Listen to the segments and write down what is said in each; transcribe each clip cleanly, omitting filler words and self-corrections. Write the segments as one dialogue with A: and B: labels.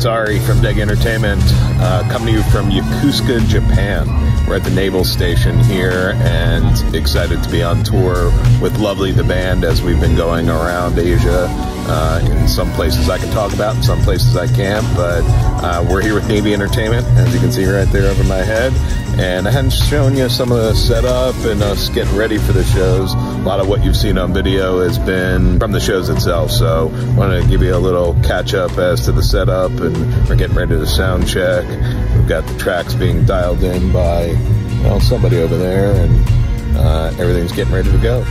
A: it's Ari from Degy Entertainment, coming to you from Yokosuka, Japan. We're at the naval station here and excited to be on tour with Lovelytheband as we've been going around Asia. In some places I can talk about, in some places I can't, but we're here with Degy Entertainment, as you can see right there over my head. And I hadn't shown you some of the setup and us getting ready for the shows. A lot of what you've seen on video has been from the shows itself, so I wanted to give you a little catch up as to the setup, and we're getting ready to sound check. We've got the tracks being dialed in by, well, somebody over there, and everything's getting ready to go.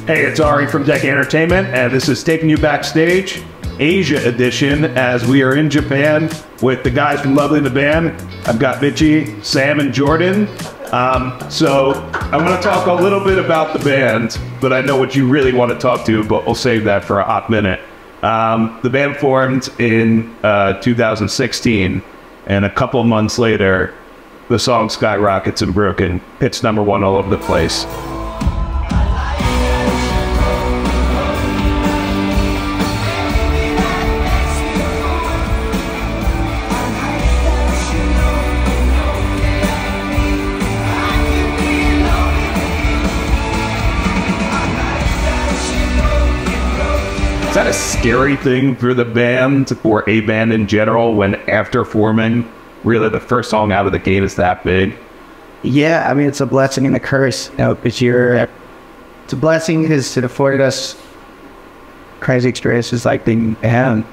B: Hey, it's Ari from Degy Entertainment, and this is taking you backstage, Asia edition, as we are in Japan with the guys from Lovelytheband. I've got Degy, Sam, and Jordan. So I'm going to talk a little bit about the band, but I know what you really want to talk to, but we'll save that for a hot minute. The band formed in 2016, and a couple months later, the song skyrockets and Broken hits #1 all over the place. Is that a scary thing for the band, or a band in general, when after forming, really the first song out of the gate is that big?
C: Yeah, I mean, it's a blessing and a curse, you know, because it's a blessing because it afforded us crazy experiences like being a band,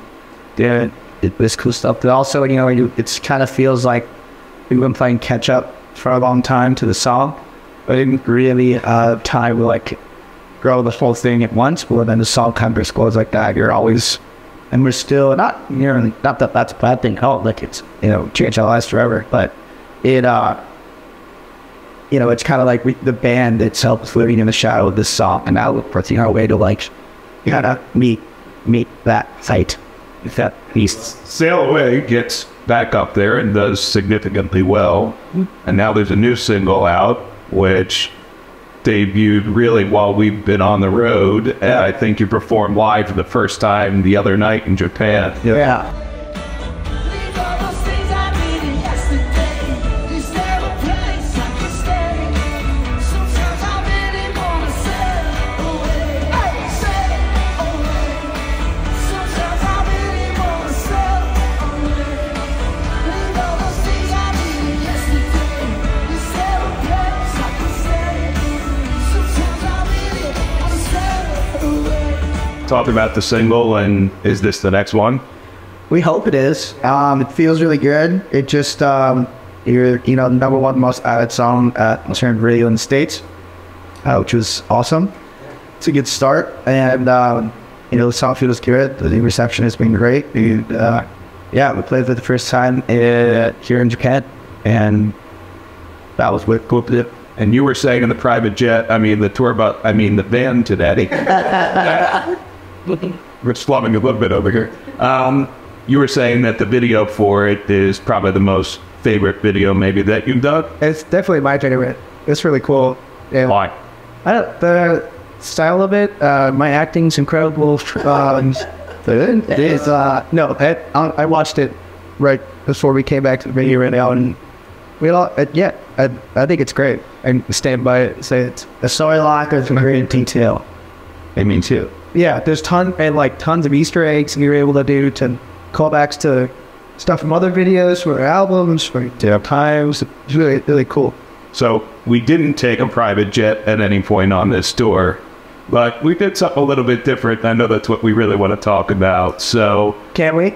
C: doing this cool stuff. But also, you know, it kind of feels like we've been playing catch up for a long time to the song, but it didn't really time to like grow the whole thing at once. But then the song kind of explodes like that. You're always, and we're still not, you know, not that that's a bad thing. Oh, like it's, you know, change our lives forever. But it, you know, it's kind of like the band itself is living in the shadow of this song, and now we're pressing our way to like, you gotta meet that sight. If that piece.
B: Sail Away gets back up there and does significantly well, and now there's a new single out, which debuted really while we've been on the road. And I think you performed live for the first time the other night in Japan.
C: Yeah.
B: Talk about the single, and is this the next one?
C: We hope it is. It feels really good. It just, you're, you know, #1 most added song at Concerned Radio in the States, which was awesome. It's a good start, and, you know, the song feels good. The reception has been great. And, yeah, we played for the first time here in Japan, and that was what cool to do.
B: And you were saying in the private jet, I mean, the tour bus, I mean, the van today. We're slumming a little bit over here. You were saying that the video for it is probably the most favorite video maybe that you've done?
C: It's definitely my favorite. It's really cool. Yeah.
B: Why?
C: The style of it, my acting's incredible. I watched it right before we came back to the video right now, and we all, yeah, I think it's great. And stand by it and say it's a storyline with great detail.
B: I mean, too.
C: Yeah, there's tons of Easter eggs we were able to do to callbacks to stuff from other videos, from albums, from times. It's really, really cool.
B: So we didn't take a private jet at any point on this tour, but we did something a little bit different. I know that's what we really want to talk about. So
C: can we?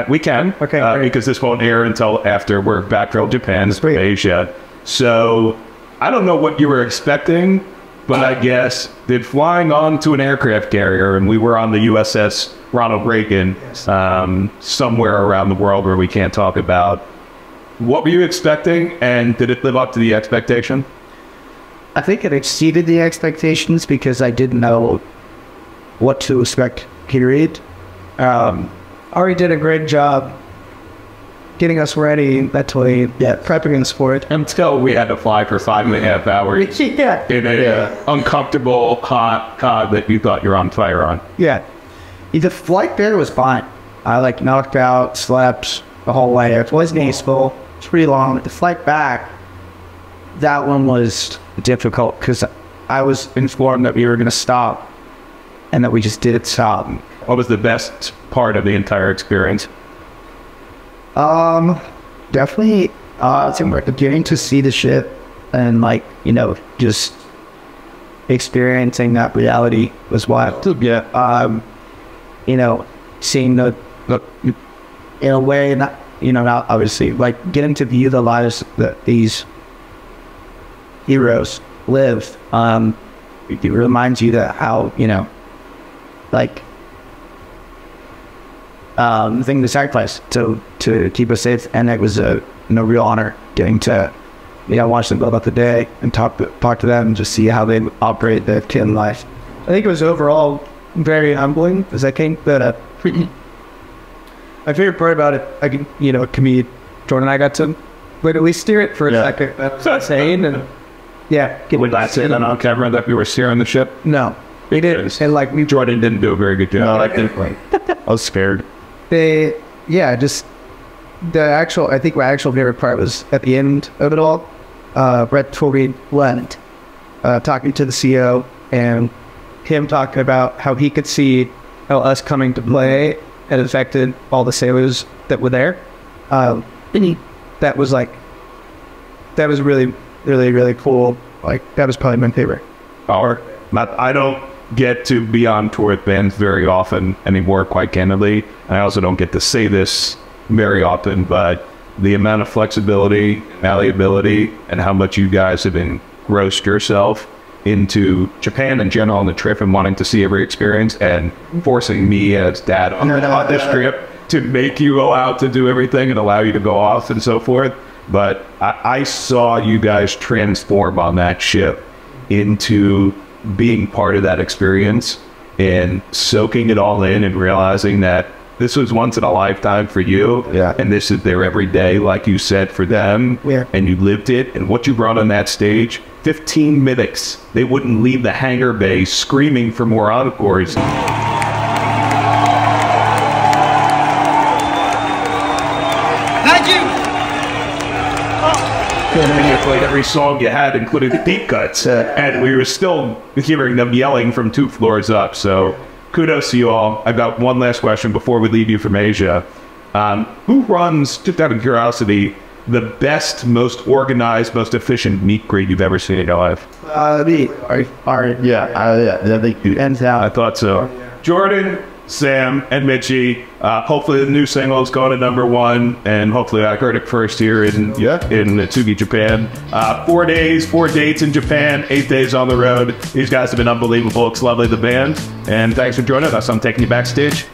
B: We can.
C: Okay.
B: Because this won't air until after we're back from Japan, Asia. So I don't know what you were expecting, but I guess did flying onto an aircraft carrier, and we were on the USS Ronald Reagan, somewhere around the world where we can't talk about. What were you expecting, and did it live up to the expectation?
C: I think it exceeded the expectations because I didn't know what to expect, period. Ari did a great job getting us ready mentally, prepping us for it.
B: Until we had to fly for 5.5 hours in a uncomfortable hot cod that you thought you're on fire on.
C: Yeah. The flight there was fine. I like knocked out, slept the whole way. It was peaceful. It's pretty long. The flight back, that one was difficult because I was informed that we were going to stop and that we just didn't stop.
B: What was the best part of the entire experience?
C: Definitely, getting to see the ship and like, you know, just experiencing that reality was wild.
B: Yeah.
C: You know, seeing the in a way, not, you know, not obviously, like getting to view the lives that these heroes live. It reminds you that how, you know, like, the thing to sacrifice to keep us safe, and it was a real honor getting to, you know, watch them go about the day and talk to them and just see how they operate their kid life. I think it was overall very humbling because I think that my favorite part about it, I can, you know, comedian Jordan and I got to, but at least steer it for a second. That was insane, and yeah,
B: Would I say that on camera that we were steering the ship?
C: No, they did, and like
B: Jordan didn't do a very good job.
C: No,
B: I didn't. I was scared.
C: Just the actual, I think my actual favorite part was at the end of it all. Brett told me left, talking to the CEO and him talking about how he could see how us coming to play had affected all the sailors that were there. That was really, really, really cool. Like, that was probably my favorite.
B: I don't get to be on tour with bands very often anymore, quite candidly. And I also don't get to say this very often, but the amount of flexibility, malleability, and how much you guys have engrossed yourself into Japan in general on the trip and wanting to see every experience and forcing me as dad on this trip to make you go out to do everything and allow you to go off and so forth. But I saw you guys transform on that ship into being part of that experience and soaking it all in and realizing that this was once in a lifetime for you, and this is their every day, like you said, for them, and you lived it. And what you brought on that stage, 15 minutes, they wouldn't leave the hangar bay screaming for more encores.
D: Thank you.
B: And you played every song you had, including the deep cuts, and we were still hearing them yelling from 2 floors up. So kudos to you all. I've got one last question before we leave you from Asia. Who runs, just out of curiosity, the best, most organized, most efficient meet greet you've ever seen in your life?
C: Me. Ari.
D: I think you.
C: And
B: I thought so. Jordan, Sam, and Mitchie. Hopefully the new single is going to #1, and hopefully I heard it first here in Tsugi, Japan. 4 days, 4 dates in Japan, 8 days on the road. These guys have been unbelievable. It's Lovely the Band, and thanks for joining us. I'm taking you backstage.